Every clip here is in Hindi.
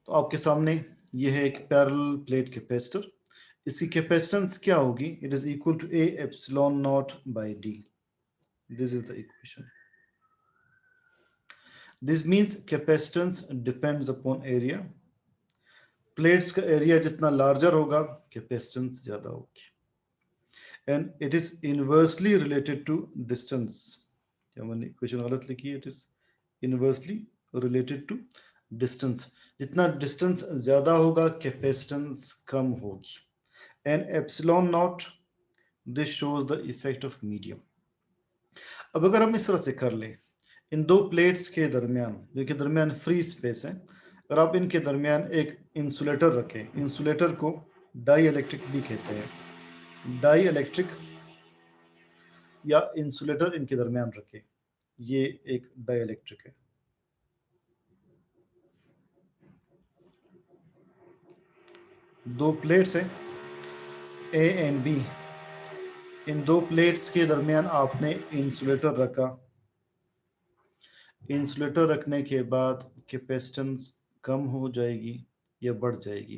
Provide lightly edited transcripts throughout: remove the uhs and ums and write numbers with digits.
तो आपके सामने ये है एक पैरेलल प्लेट कैपेसिटर। इसकी कैपेसिटेंस क्या होगी? It is equal to A epsilon naught by D. This is the equation. This means capacitance depends upon area. Plates का एरिया जितना लार्जर होगा, कैपेसिटेंस ज्यादा होगी। And it is inversely related to distance. क्या मैंने इक्वेशन गलत लिखी है? It is inversely related to distance. जितना डिस्टेंस ज्यादा होगा, कैपेसिटेंस कम होगी। And epsilon naught, this shows the effect of medium. अब अगर हम इस तरह से कर लें, इन दो प्लेट्स के दरमियान, जिनके दरमियान फ्री स्पेस है, अगर आप इनके दरमियान एक इंसुलेटर रखें, इंसुलेटर को डाई इलेक्ट्रिक भी कहते हैं। डाई इलेक्ट्रिक या इंसुलेटर इनके दरमियान रखें, ये एक डाई इलेक्ट्रिक है। दो प्लेट्स हैं ए एंड बी। इन दो प्लेट्स के दरमियान आपने इंसुलेटर रखा। इंसुलेटर रखने के बाद कैपेसिटेंस कम हो जाएगी या बढ़ जाएगी?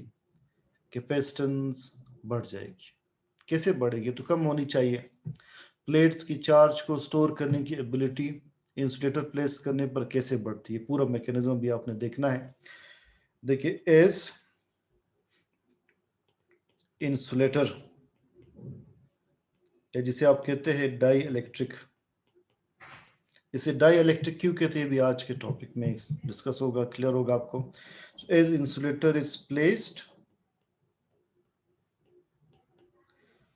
कैपेसिटेंस बढ़ जाएगी। कैसे बढ़ेगी? तो कम होनी चाहिए। प्लेट्स की चार्ज को स्टोर करने की एबिलिटी इंसुलेटर प्लेस करने पर कैसे बढ़ती है, पूरा मैकेनिज्म भी आपने देखना है। देखिए, एज इंसुलेटर, या जिसे आप कहते हैं डाई इलेक्ट्रिक, इसे डाई इलेक्ट्रिक क्यों कहते हैं भी आज के टॉपिक में डिस्कस होगा, क्लियर होगा आपको। As insulator is placed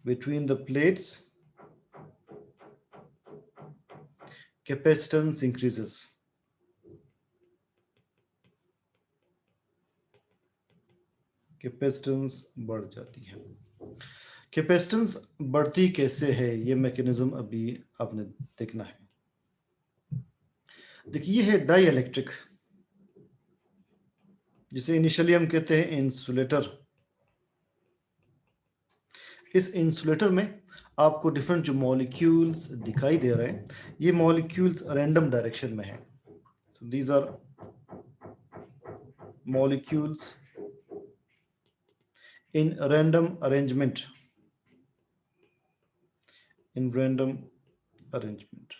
between the plates, capacitance increases. Capacitance बढ़ जाती है। कैपेसिटेंस बढ़ती कैसे है, ये मैकेनिज्म अभी आपने देखना है। देखिए, ये है डाई इलेक्ट्रिक, जिसे इनिशियली हम कहते हैं इंसुलेटर। इस इंसुलेटर में आपको डिफरेंट जो मॉलिक्यूल्स दिखाई दे रहे हैं, ये मॉलिक्यूल्स रैंडम डायरेक्शन में है। So these are molecules in random arrangement, in random arrangement।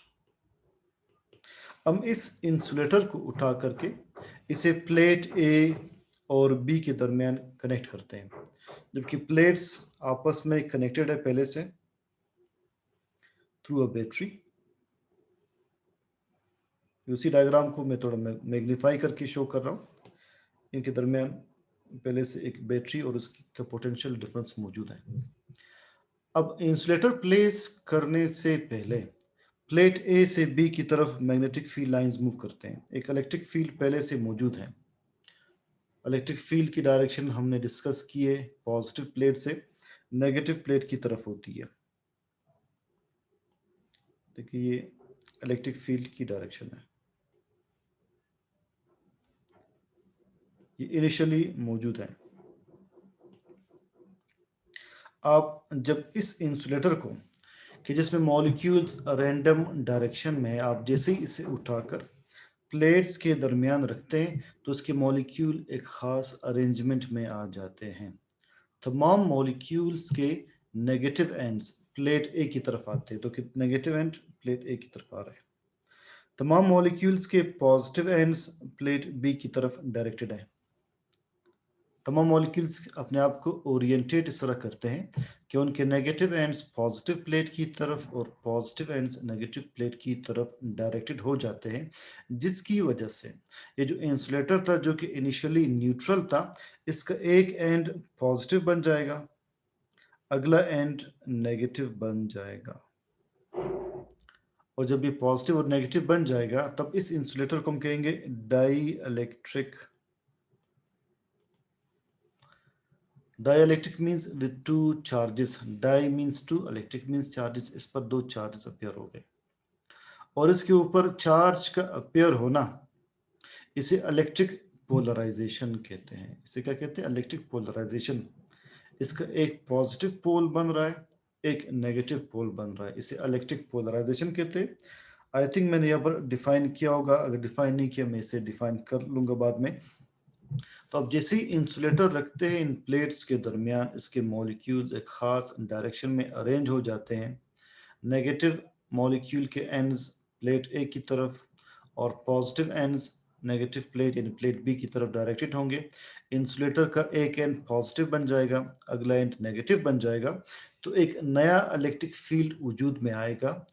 हम इस इंसुलेटर को उठा करके इसे प्लेट ए और बी के दरमियान कनेक्ट करते हैं, जबकि प्लेट्स आपस में कनेक्टेड है पहले से थ्रू अ बैटरी। उसी डायग्राम को मैं थोड़ा मैग्नीफाई करके शो कर रहा हूँ। इनके दरमियान पहले से एक बैटरी और उसकी का पोटेंशियल डिफरेंस मौजूद है। अब इंसुलेटर प्लेस करने से पहले प्लेट ए से बी की तरफ मैग्नेटिक फील्ड लाइंस मूव करते हैं। एक इलेक्ट्रिक फील्ड पहले से मौजूद है। इलेक्ट्रिक फील्ड की डायरेक्शन हमने डिस्कस की है, पॉजिटिव प्लेट से नेगेटिव प्लेट की तरफ होती है। देखिए, ये इलेक्ट्रिक फील्ड की डायरेक्शन है, ये इनिशियली मौजूद है। आप जब इस इंसुलेटर को, कि जिसमें मॉलिक्यूल्स रैंडम डायरेक्शन में है, आप जैसे ही इसे उठाकर प्लेट्स के दरमियान रखते हैं तो उसके मॉलिक्यूल एक खास अरेंजमेंट में आ जाते हैं। तमाम मॉलिक्यूल्स के नेगेटिव एंड्स प्लेट ए की तरफ आते हैं, तो नेगेटिव एंड प्लेट ए की तरफ आ रहे हैं। तमाम मॉलिक्यूल्स के पॉजिटिव एंड्स प्लेट बी की तरफ डायरेक्टेड है। तमाम मॉलिक्यूल्स अपने आप को ओरिएंटेट इस तरह करते हैं कि उनके नेगेटिव एंड्स पॉजिटिव प्लेट की तरफ और पॉजिटिव एंड्स नेगेटिव प्लेट की तरफ डायरेक्टेड हो जाते हैं, जिसकी वजह से ये जो इंसुलेटर था, जो कि इनिशियली न्यूट्रल था, इसका एक एंड पॉजिटिव बन जाएगा, अगला एंड नेगेटिव बन जाएगा। और जब ये पॉजिटिव और नेगेटिव बन जाएगा, तब इस इंसुलेटर को हम कहेंगे dielectric. Dielectric means with two charges. Di means two, electric means charges. इस पर दो चार्जेस अपेयर हो गए और इसके ऊपर चार्ज का अपेयर होना, इसे इलेक्ट्रिक पोलराइजेशन कहते हैं। इसे क्या कहते हैं? Electric polarisation. इसका एक पॉजिटिव पोल बन रहा है, एक नेगेटिव पोल बन रहा है, इसे इलेक्ट्रिक पोलराइजेशन कहते हैं। आई थिंक मैंने यहाँ पर डिफाइन किया होगा, अगर डिफाइन नहीं किया मैं इसे डिफाइन कर लूँगा बाद में। तो अब जैसे ही इंसुलेटर रखते हैं इन प्लेट्स के दरमियान, इसके मॉलिक्यूल्स एक ख़ास डायरेक्शन में अरेंज हो जाते हैं। नेगेटिव मॉलिक्यूल के एंड्स प्लेट ए की तरफ और पॉजिटिव एंड्स नेगेटिव प्लेट यानी प्लेट बी की तरफ डायरेक्टेड होंगे। इंसुलेटर का एक एंड पॉजिटिव बन जाएगा, अगला एंड नेगेटिव बन जाएगा, तो एक नया इलेक्ट्रिक फील्ड वजूद में आएगा।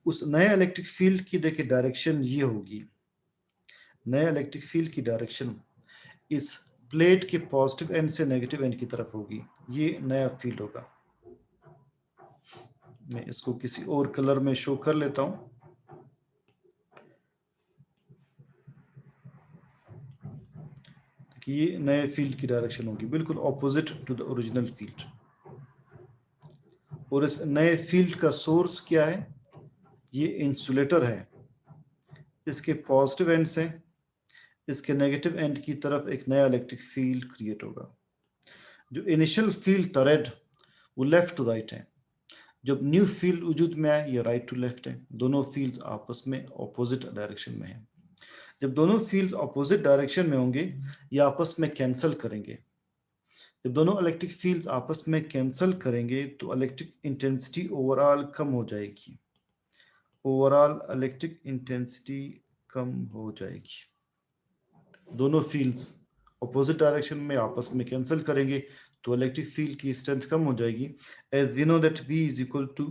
उस नए इलेक्ट्रिक फील्ड की देखिए डायरेक्शन ये होगी। नया इलेक्ट्रिक फील्ड की डायरेक्शन इस प्लेट के पॉजिटिव एंड से नेगेटिव एंड की तरफ होगी। ये नया फील्ड होगा। मैं इसको किसी और कलर में शो कर लेता हूं। कि ये नए फील्ड की डायरेक्शन होगी, बिल्कुल opposite to the original field. और इस नए फील्ड का सोर्स क्या है? ये इंसुलेटर है। इसके पॉजिटिव एंड से इसके नेगेटिव एंड की तरफ एक नया इलेक्ट्रिक फील्ड क्रिएट होगा। जो इनिशियल फील्ड था रेड, वो लेफ्ट टू राइट है। जब न्यू फील्ड वजूद में आए, ये राइट टू लेफ्ट है। दोनों फील्ड्स आपस में ऑपोजिट डायरेक्शन में हैं। जब दोनों फील्ड्स ऑपोजिट डायरेक्शन में होंगे, ये आपस में कैंसिल करेंगे। जब दोनों इलेक्ट्रिक फील्ड्स आपस में कैंसिल करेंगे तो इलेक्ट्रिक इंटेंसिटी ओवरऑल कम हो जाएगी। ओवरऑल इलेक्ट्रिक इंटेंसिटी कम हो जाएगी। दोनों फील्ड्स ऑपोजिट डायरेक्शन में आपस में कैंसिल करेंगे तो इलेक्ट्रिक फील्ड की स्ट्रेंथ कम हो जाएगी। As we know that V is equal to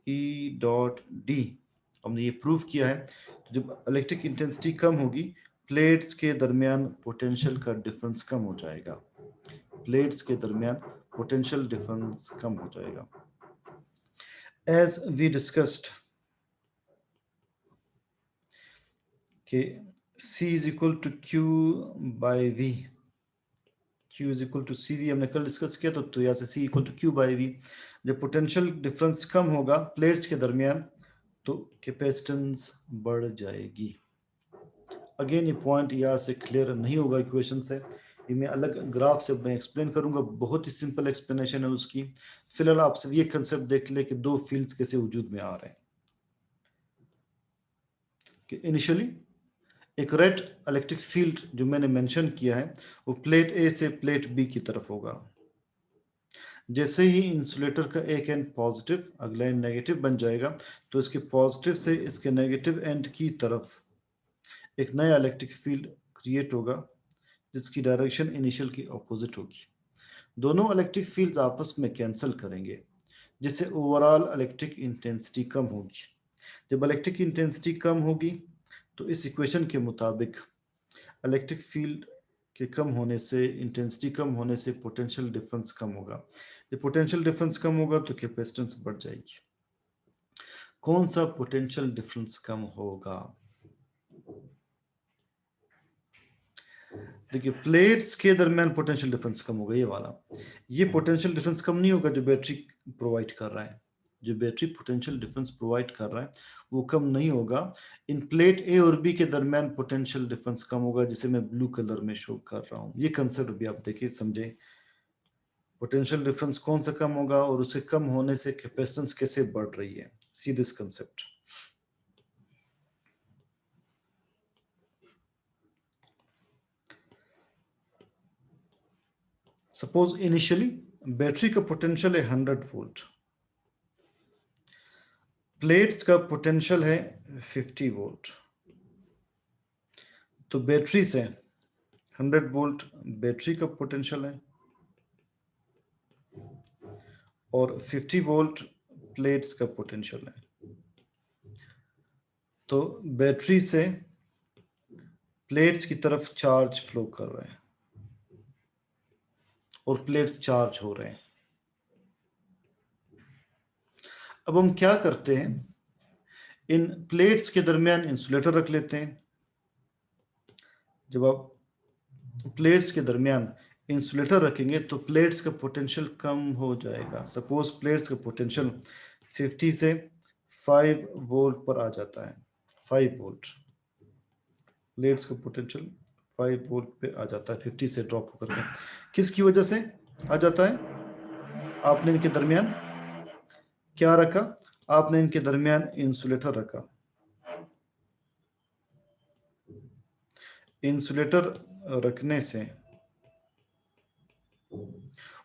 E dot D, हमने ये प्रूव किया है। तो जब इलेक्ट्रिक इंटेंसिटी कम होगी, प्लेट्स के दरमियान पोटेंशियल का डिफरेंस कम हो जाएगा। प्लेट्स के दरमियान पोटेंशियल डिफरेंस कम हो जाएगा। एज वी डिस्कस्ड कि C is equal to Q by V, Q is equal to CV हमने कल डिस्कस किया। तो यहाँ से C equal to Q by V। जब पोटेंशियल डिफरेंस कम होगा प्लेट्स के दरमियान, तो कैपेसिटेंस बढ़ जाएगी। अगेन ये पॉइंट यहाँ से क्लियर नहीं होगा इक्वेशन से, ये मैं अलग ग्राफ से मैं एक्सप्लेन करूंगा। बहुत ही सिंपल एक्सप्लेनेशन है उसकी। फिलहाल आप सिर्फ ये कंसेप्ट देख ले कि दो फील्ड्स कैसे वजूद में आ रहे हैं। कि इनिशियली एक रेड इलेक्ट्रिक फील्ड जो मैंने मेंशन किया है, वो प्लेट ए से प्लेट बी की तरफ होगा। जैसे ही इंसुलेटर का एक एंड पॉजिटिव, अगला एंड नेगेटिव बन जाएगा, तो इसके पॉजिटिव से इसके नेगेटिव एंड की तरफ एक नया इलेक्ट्रिक फील्ड क्रिएट होगा, जिसकी डायरेक्शन इनिशियल की ऑपोजिट होगी। दोनों इलेक्ट्रिक फील्ड्स आपस में कैंसिल करेंगे, जिससे ओवरऑल इलेक्ट्रिक इंटेंसिटी कम होगी। जब इलेक्ट्रिक इंटेंसिटी कम होगी, तो इस इक्वेशन के मुताबिक इलेक्ट्रिक फील्ड के कम होने से, इंटेंसिटी कम होने से पोटेंशियल डिफरेंस कम होगा। जब पोटेंशियल डिफरेंस कम होगा तो कैपेसिटेंस बढ़ जाएगी। कौन सा पोटेंशियल डिफरेंस कम होगा? देखिए, प्लेट्स के दरमियान पोटेंशियल डिफरेंस कम होगा, ये वाला। ये पोटेंशियल डिफरेंस कम नहीं होगा जो बैटरी प्रोवाइड कर रहा है। जो बैटरी पोटेंशियल डिफरेंस प्रोवाइड कर रहा है वो कम नहीं होगा। इन प्लेट ए और बी के दरमियान पोटेंशियल डिफरेंस कम होगा, जिसे मैं ब्लू कलर में शो कर रहा हूँ। ये कंसेप्ट भी आप देखिए, समझे। पोटेंशियल डिफरेंस कौन सा कम होगा और उसे कम होने से कैपेसिटेंस कैसे बढ़ रही है। See this concept. Suppose initially battery का पोटेंशियल है 100 वोल्ट, प्लेट्स का पोटेंशियल है 50 वोल्ट। तो बैटरी से 100 वोल्ट बैटरी का पोटेंशियल है और 50 वोल्ट प्लेट्स का पोटेंशियल है। तो बैटरी से प्लेट्स की तरफ चार्ज फ्लो कर रहे हैं और प्लेट्स चार्ज हो रहे हैं। अब हम क्या करते हैं, इन प्लेट्स के दरमियान इंसुलेटर रख लेते हैं। जब आप प्लेट्स के दरमियान इंसुलेटर रखेंगे तो प्लेट्स का पोटेंशियल कम हो जाएगा। सपोज प्लेट्स का पोटेंशियल 50 से 5 वोल्ट पर आ जाता है। 5 वोल्ट प्लेट्स का पोटेंशियल 5 वोल्ट पे आ जाता है, 50 से ड्रॉप होकर के। किसकी वजह से आ जाता है? आपने इनके दरमियान क्या रखा? आपने इनके दरमियान इंसुलेटर रखा। इंसुलेटर रखने से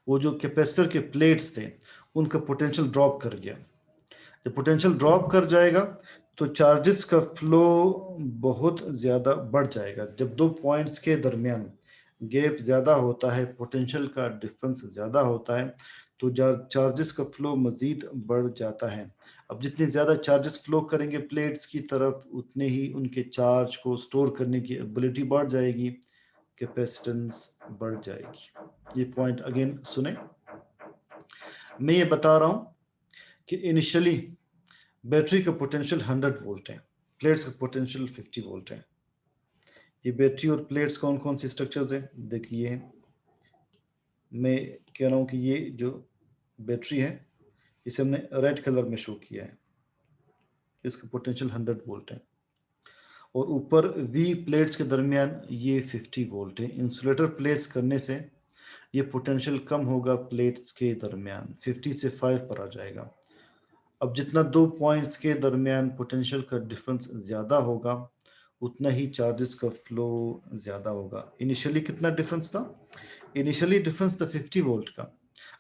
वो जो कैपेसिटर के प्लेट्स थे उनका पोटेंशियल ड्रॉप कर गया। जब पोटेंशियल ड्रॉप कर जाएगा तो चार्जेस का फ्लो बहुत ज़्यादा बढ़ जाएगा। जब दो पॉइंट्स के दरमियान गैप ज़्यादा होता है, पोटेंशियल का डिफरेंस ज़्यादा होता है, तो चार्जेस का फ्लो मज़ीद बढ़ जाता है। अब जितने ज़्यादा चार्जेस फ्लो करेंगे प्लेट्स की तरफ, उतने ही उनके चार्ज को स्टोर करने की एबिलिटी बढ़ जाएगी, कैपेसिटेंस बढ़ जाएगी। ये पॉइंट अगेन सुने, मैं ये बता रहा हूँ कि इनिशियली बैटरी का पोटेंशियल 100 वोल्ट है, प्लेट्स का पोटेंशियल 50 वोल्ट है। ये बैटरी और प्लेट्स कौन कौन से स्ट्रक्चर्स हैं देखिए, मैं कह रहा हूँ कि ये जो बैटरी है इसे हमने रेड कलर में शो किया है, इसका पोटेंशियल 100 वोल्ट है, और ऊपर वी प्लेट्स के दरमियान ये 50 वोल्ट है। इंसुलेटर प्लेस करने से ये पोटेंशियल कम होगा प्लेट्स के दरमियान, 50 से 5 पर आ जाएगा। अब जितना दो पॉइंट्स के दरमियान पोटेंशियल का डिफरेंस ज़्यादा होगा उतना ही चार्जेस का फ्लो ज़्यादा होगा। इनिशियली कितना डिफरेंस था? इनिशियली डिफरेंस था 50 वोल्ट का,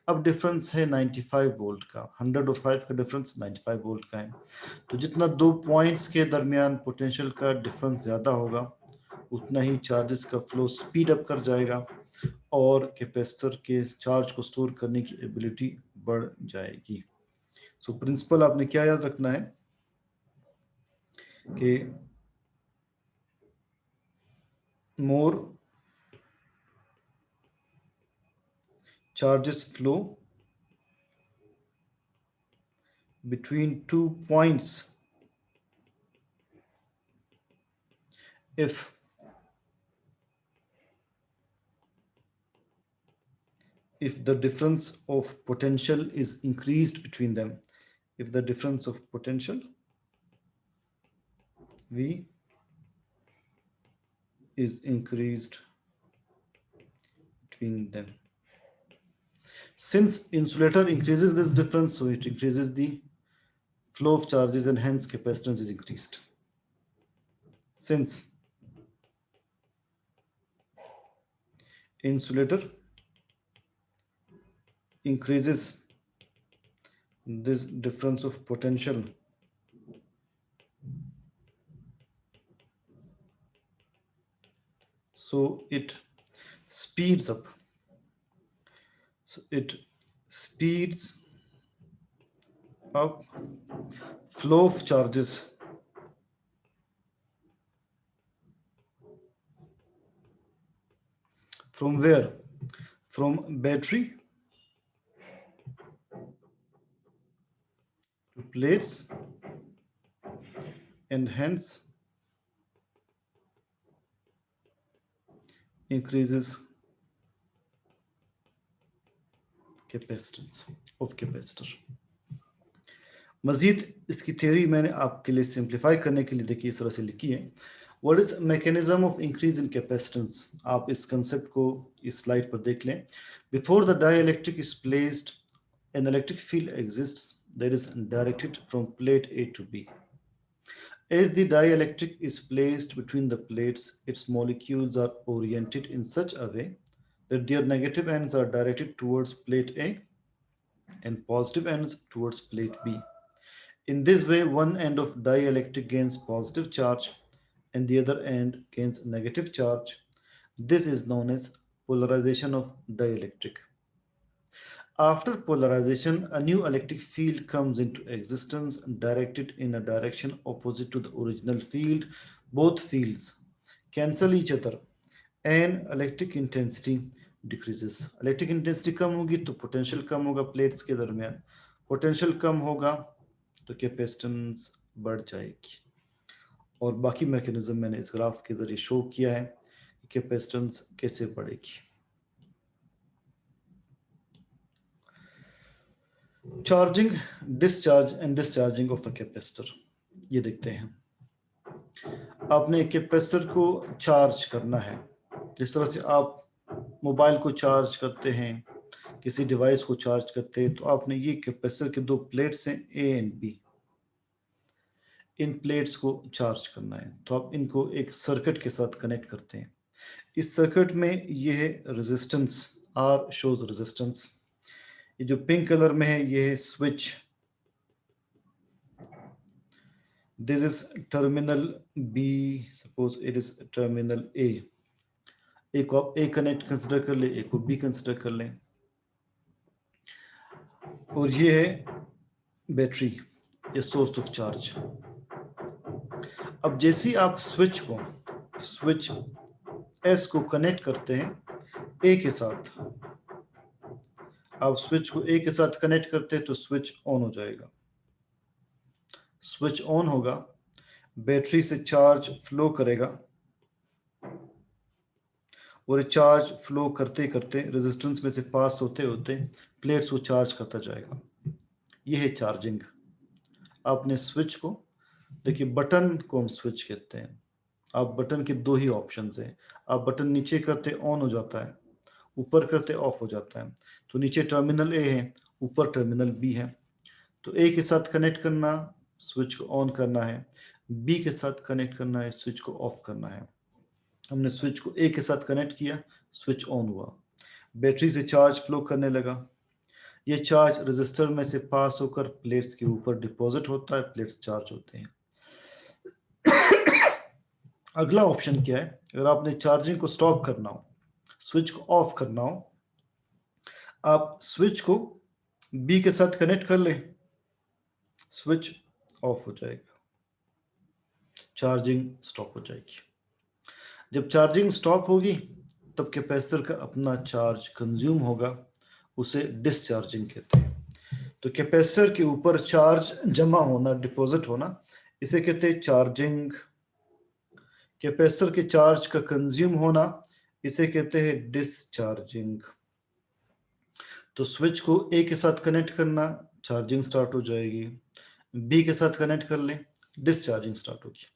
अब डिफरेंस है 95 वोल्ट का। 100 और 5 का डिफरेंस 95 वोल्ट का है। तो जितना दो पॉइंट्स के दरमियान पोटेंशियल का डिफरेंस ज़्यादा होगा उतना ही चार्जेस का फ्लो स्पीड अप कर जाएगा और कैपेसिटर के चार्ज को स्टोर करने की एबिलिटी बढ़ जाएगी। सो प्रिंसिपल आपने क्या याद रखना है कि मोर charges flow between 2 points if the difference of potential is increased between them, if the difference of potential V is increased between them. Since insulator increases this difference, so it increases the flow of charges and hence capacitance is increased. Since insulator increases this difference of potential, so it speeds up. So it speeds up flow of charges from where? From battery to plates, and hence increases capacitance of capacitor. मजीद इसकी थ्योरी मैंने आपके लिए सिंप्लीफाई करने के लिए देखिए इस तरह से लिखी है। What is mechanism of increase in capacitance? आप इस कंसेप्ट को इस स्लाइड पर देख लें। Before the dielectric is placed an electric field exists that is directed from plate A to B. As the dielectric is placed between the plates, its molecules are oriented in such a way that their negative ends are directed towards plate A and positive ends towards plate B. In this way, one end of dielectric gains positive charge and the other end gains negative charge. This is known as polarization of dielectric. After polarization, a new electric field comes into existence directed in a direction opposite to the original field. Both fields cancel each other and electric intensity decreases. Electric intensity कम होगी तो potential कम होगा प्लेट्स के दरमियान, potential कम होगा तो कैपेसिटेंस बढ़ जाएगी। और बाकी मैकेनिज्म मैंने इस ग्राफ के जरिए शो किया है कि कैपेसिटेंस कैसे बढ़ेगी। Charging, discharge and discharging of a capacitor, ये देखते हैं। आपने एक कैपेसिटर को चार्ज करना है, जिस तरह से आप मोबाइल को चार्ज करते हैं, किसी डिवाइस को चार्ज करते हैं, तो आपने ये कैपेसिटर के दो प्लेट्स हैं ए एंड बी, इन प्लेट्स को चार्ज करना है। तो आप इनको एक सर्किट के साथ कनेक्ट करते हैं। इस सर्किट में ये है रेजिस्टेंस, आर शोज रेजिस्टेंस। ये जो पिंक कलर में है ये है switch. This is terminal B, suppose it is terminal A. A को आप ए कनेक्ट कंसिडर कर ले, ए को बी कंसिडर कर लें। और ये है बैटरी, ये सोर्स ऑफ चार्ज। अब जैसे ही आप स्विच एस को कनेक्ट करते हैं ए के साथ, आप स्विच को ए के साथ कनेक्ट करते हैं तो स्विच ऑन हो जाएगा। स्विच ऑन होगा, बैटरी से चार्ज फ्लो करेगा और चार्ज फ्लो करते करते रेजिस्टेंस में से पास होते होते प्लेट्स को चार्ज करता जाएगा। यह है चार्जिंग। आपने स्विच को देखिए, बटन को हम स्विच कहते हैं। आप बटन के दो ही ऑप्शंस हैं। आप बटन नीचे करते ऑन हो जाता है, ऊपर करते ऑफ हो जाता है। तो नीचे टर्मिनल ए है, ऊपर टर्मिनल बी है। तो ए के साथ कनेक्ट करना, स्विच को ऑन करना है। बी के साथ कनेक्ट करना है, स्विच को ऑफ करना है। हमने स्विच को ए के साथ कनेक्ट किया, स्विच ऑन हुआ, बैटरी से चार्ज फ्लो करने लगा। ये चार्ज रजिस्टर में से पास होकर प्लेट्स के ऊपर डिपॉजिट होता है, प्लेट्स चार्ज होते हैं। अगला ऑप्शन क्या है, अगर आपने चार्जिंग को स्टॉप करना हो, स्विच को ऑफ करना हो, आप स्विच को बी के साथ कनेक्ट कर ले, स्विच ऑफ हो जाएगा, चार्जिंग स्टॉप हो जाएगी। जब चार्जिंग स्टॉप होगी तब कैपेसिटर का अपना चार्ज कंज्यूम होगा, उसे डिस्चार्जिंग कहते हैं। तो कैपेसिटर के ऊपर चार्ज जमा होना, डिपॉजिट होना, इसे कहते हैं चार्जिंग। कैपेसिटर के चार्ज का कंज्यूम होना, इसे कहते हैं डिस्चार्जिंग। तो स्विच को ए के साथ कनेक्ट करना, चार्जिंग स्टार्ट हो जाएगी। बी के साथ कनेक्ट कर लें, डिस्चार्जिंग स्टार्ट होगी।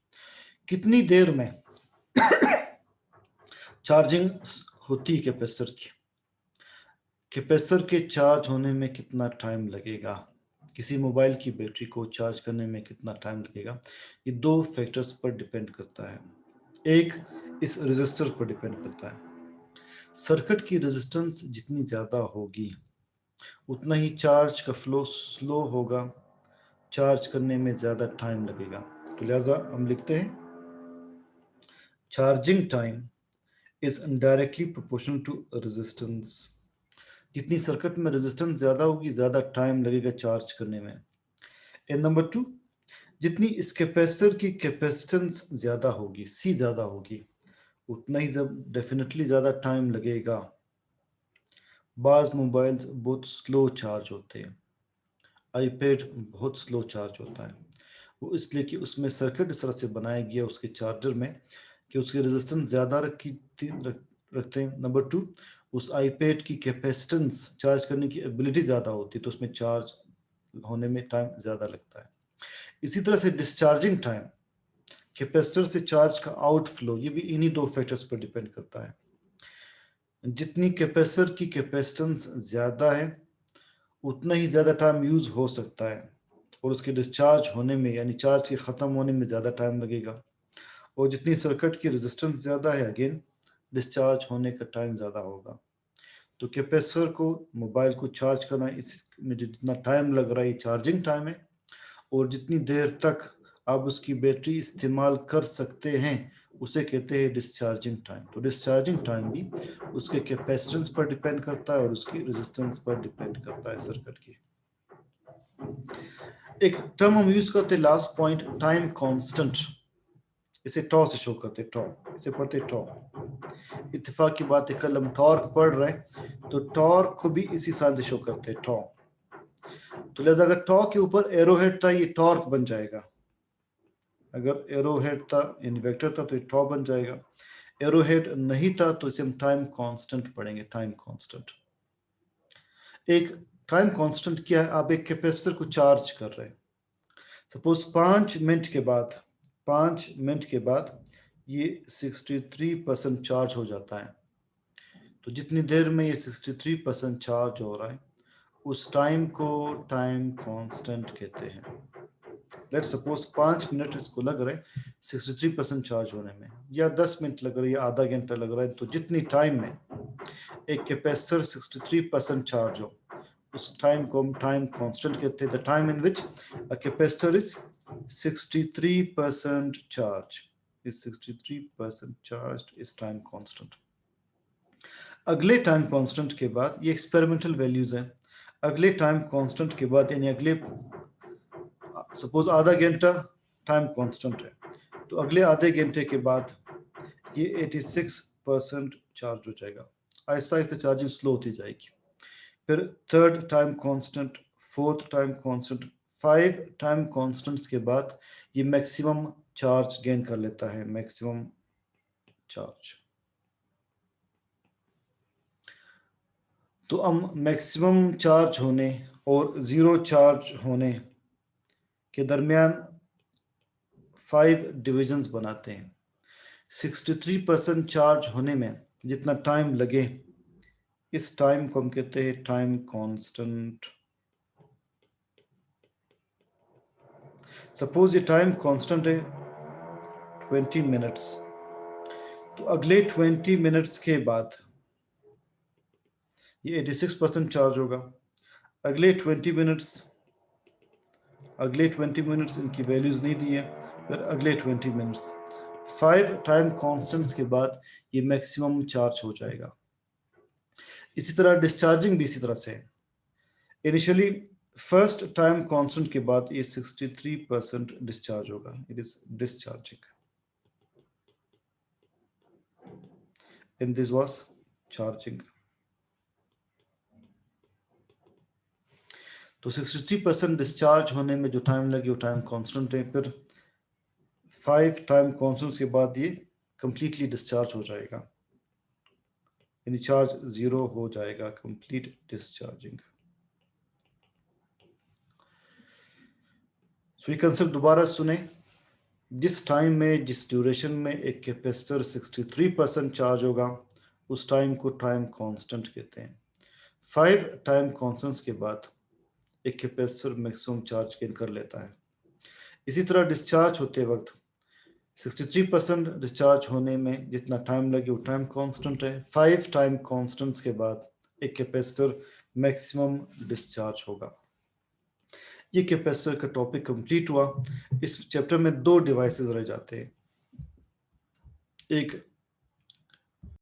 कितनी देर में चार्जिंग होती है कैपेसिटर की? कैपेसिटर के चार्ज होने में कितना टाइम लगेगा, किसी मोबाइल की बैटरी को चार्ज करने में कितना टाइम लगेगा, ये दो फैक्टर्स पर डिपेंड करता है। एक इस रेजिस्टर पर डिपेंड करता है। सर्किट की रेजिस्टेंस जितनी ज़्यादा होगी उतना ही चार्ज का फ्लो स्लो होगा, चार्ज करने में ज़्यादा टाइम लगेगा। तो लिहाजा हम लिखते हैं charging time is directly proportional to resistance. जितनी सर्किट में रेजिस्टेंस ज़्यादा होगी, ज़्यादा टाइम लगेगा चार्ज करने में। एंड नंबर 2, जितनी इस कैपेसिटर की कैपेसिटेंस ज़्यादा होगी, सी ज़्यादा होगी, उतना ही डेफिनेटली ज़्यादा टाइम लगेगा। बाज़ मोबाइल्स बहुत स्लो चार्ज होते हैं, आईपैड बहुत स्लो चार्ज होता है, वो इसलिए कि उसमें सर्किट इस तरह से बनाया गया उसके चार्जर में कि उसकी रेजिस्टेंस ज़्यादा रखते हैं। नंबर 2, उस आईपैड की कैपेसिटेंस, चार्ज करने की एबिलिटी ज़्यादा होती है, तो उसमें चार्ज होने में टाइम ज़्यादा लगता है। इसी तरह से डिस्चार्जिंग टाइम, कैपेसिटर से चार्ज का आउटफ्लो, ये भी इन्हीं दो फैक्टर्स पर डिपेंड करता है। जितनी कैपेसिटर की कैपेसिटेंस ज़्यादा है उतना ही ज़्यादा टाइम यूज़ हो सकता है और उसके डिस्चार्ज होने में, यानी चार्ज के ख़त्म होने में ज़्यादा टाइम लगेगा। और जितनी सर्किट की रेजिस्टेंस ज़्यादा है, अगेन डिस्चार्ज होने का टाइम ज़्यादा होगा। तो कैपेसिटर को, मोबाइल को चार्ज करना, इसमें जितना टाइम लग रहा है चार्जिंग टाइम है, और जितनी देर तक आप उसकी बैटरी इस्तेमाल कर सकते हैं उसे कहते हैं डिस्चार्जिंग टाइम। तो डिस्चार्जिंग टाइम भी उसके कैपेसिटेंस पर डिपेंड करता है और उसकी रेजिस्टेंस पर डिपेंड करता है सर्किट की। एक टर्म हम यूज करते हैं लास्ट पॉइंट, टाइम कांस्टेंट। इसे टॉ से शो करते, टॉ, इसे पढ़ते टॉ। इत्तेफाक की बात है, कल हम टॉर्क पढ़ रहे हैं तो टॉर्क को भी इसी साइन से शो करते टॉ। तो लिहाजा अगर टॉ के ऊपर एरो हेड था, ये टॉर्क बन जाएगा। अगर एरो हेड था, यानी वेक्टर था, तो ये टॉ बन जाएगा। एरो हेड नहीं था तो इसे हम टाइम कांस्टेंट पढ़ेंगे, टाइम कांस्टेंट। एक टाइम कांस्टेंट क्या है, आप एक कैपेसिटर को चार्ज कर रहे हैं, सपोज 5 मिनट के बाद, 5 मिनट के बाद ये 63% चार्ज हो जाता है। तो जितनी देर में ये 63% चार्ज हो रहा है, उस टाइम को टाइम कांस्टेंट कहते हैं। लेट सपोज 5 मिनट इसको लग रहे हैं 63% चार्ज होने में, या 10 मिनट लग रहा है, या आधा घंटा लग रहा है, तो जितनी टाइम में एक कैपेसिटर 63% चार्ज हो, उस टाइम को हम टाइम कांस्टेंट कहते हैं। The time in which a capacitor is 63% charge is 63% charged is time constant। अगले टाइम कांस्टेंट के बाद, ये एक्सपेरिमेंटल वैल्यूज हैं, अगले टाइम कांस्टेंट के बाद यानी अगले सपोज आधा घंटा टाइम कांस्टेंट है, तो अगले आधे घंटे के बाद ये 86% चार्ज हो जाएगा। आहिस्ता आहिस्ता चार्जिंग स्लो होती जाएगी। फिर third time constant, fourth time constant, 5 time constants के बाद ये मैक्सिमम चार्ज गेन कर लेता है, मैक्सिमम चार्ज। तो हम मैक्सिमम चार्ज होने और ज़ीरो चार्ज होने के दरमियान 5 डिविजन्स बनाते हैं। 63% चार्ज होने में जितना टाइम लगे, इस टाइम को हम कहते हैं टाइम कांस्टेंट। सपोज ये टाइम कांस्टेंट है 20 मिनट्स, तो अगले 20 मिनट्स के बाद ये 86% चार्ज होगा। अगले 20 मिनट्स इनकी वैल्यूज नहीं दी है। फिर अगले 20 मिनट्स, 5 टाइम कांस्टेंट्स के बाद ये मैक्सिमम चार्ज हो जाएगा। इसी तरह डिस्चार्जिंग भी इसी तरह से है। इनिशियली फर्स्ट टाइम कांस्टेंट के बाद ये 63% डिस्चार्ज होगा, it is discharging, and this was charging। तो 63% डिस्चार्ज होने में जो टाइम लगे वो टाइम कांस्टेंट है। फिर 5 टाइम कांस्टेंट्स के बाद ये कंप्लीटली डिस्चार्ज हो जाएगा, यानी चार्ज जीरो हो जाएगा, कंप्लीट डिस्चार्जिंग। सो ये कंसेप्ट दोबारा सुने। जिस टाइम में, जिस ड्यूरेशन में एक कैपेसिटर 63% चार्ज होगा, उस टाइम को टाइम कांस्टेंट कहते हैं। 5 टाइम कांस्टेंट्स के बाद एक कैपेसिटर मैक्सिमम चार्ज गेन कर लेता है। इसी तरह डिस्चार्ज होते वक्त 63% डिस्चार्ज होने में जितना टाइम लगे वो टाइम कांस्टेंट है। 5 टाइम कांस्टेंट्स के बाद एक कैपेसिटर मैक्सिमम डिस्चार्ज होगा। ये कैपेसिटर का टॉपिक कंप्लीट हुआ। इस चैप्टर में 2 डिवाइसेस रह जाते हैं, एक